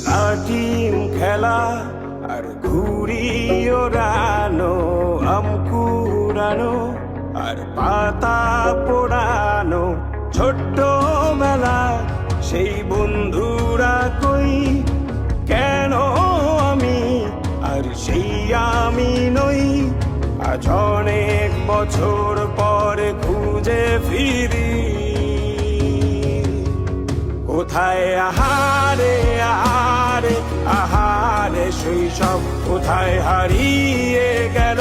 লাটিম খেলা আর ঘুড়ি ওড়ানো, আম কুড়ানো আর পাতা পোড়ানো, ছোট্ট মেলা সেই বন্ধুরা কই, কেন আমি আর সেই আমি নই। আজ অনেক বছর পরে খুঁজে ফিরি, কোথায় আহারে আহারে আহারে শৈশব, কোথায় হারিয়ে গেল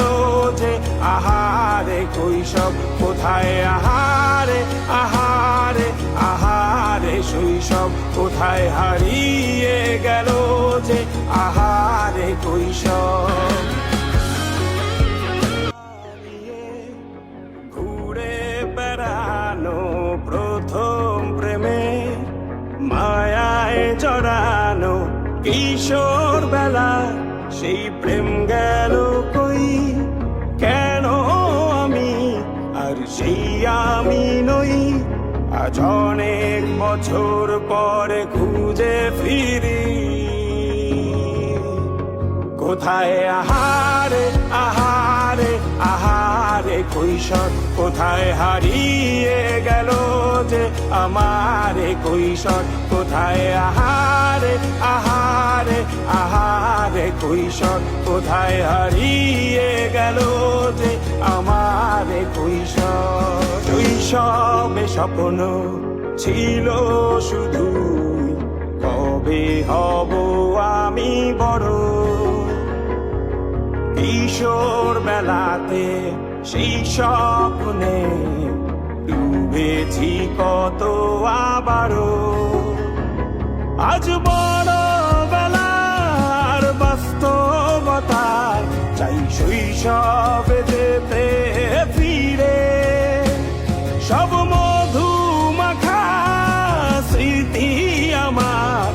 যে আহারে কৈশব, কোথায় আহারে আহারে আহারে শৈশব, কোথায় হারিয়ে গেল যে আহারে কৈশব। ঘুরে বেড়ানো প্রথম প্রেমে, মায়ায় জড়ানো কিশোর বেলা, সেই প্রেম গেল কই, কেন আমি আর সেই আমি নই। আজ অনেক বছর পরে খুঁজে ফিরি, কোথায় আহারে আহারে আহারে কৈশোর, কোথায় হারিয়ে গেল যে আমার কৈশোর, কোথায় আহারে আহারে আহারে কৈশোর, কোথায় হারিয়ে গেল যে আমার কৈশোর। শৈশবে স্বপ্ন ছিল শুধু, কবে হব আমি বড়। কিশোর বেলাতে সেই স্বপ্নে ডুবেছি কত আবারও, আজ বড় বেলার বাস্তবতার চাই শৈশবে যেতে ফিরে। সব মধু মাখা স্মৃতি আমার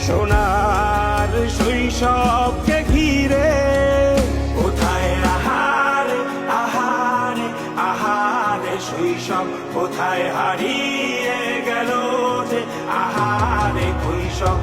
সোনার শৈশবকে ঘিরে, কোথায় আহারে আহারে আহারে শৈশব, কোথায় হারিয়ে গেল যে আহারে কৈশব।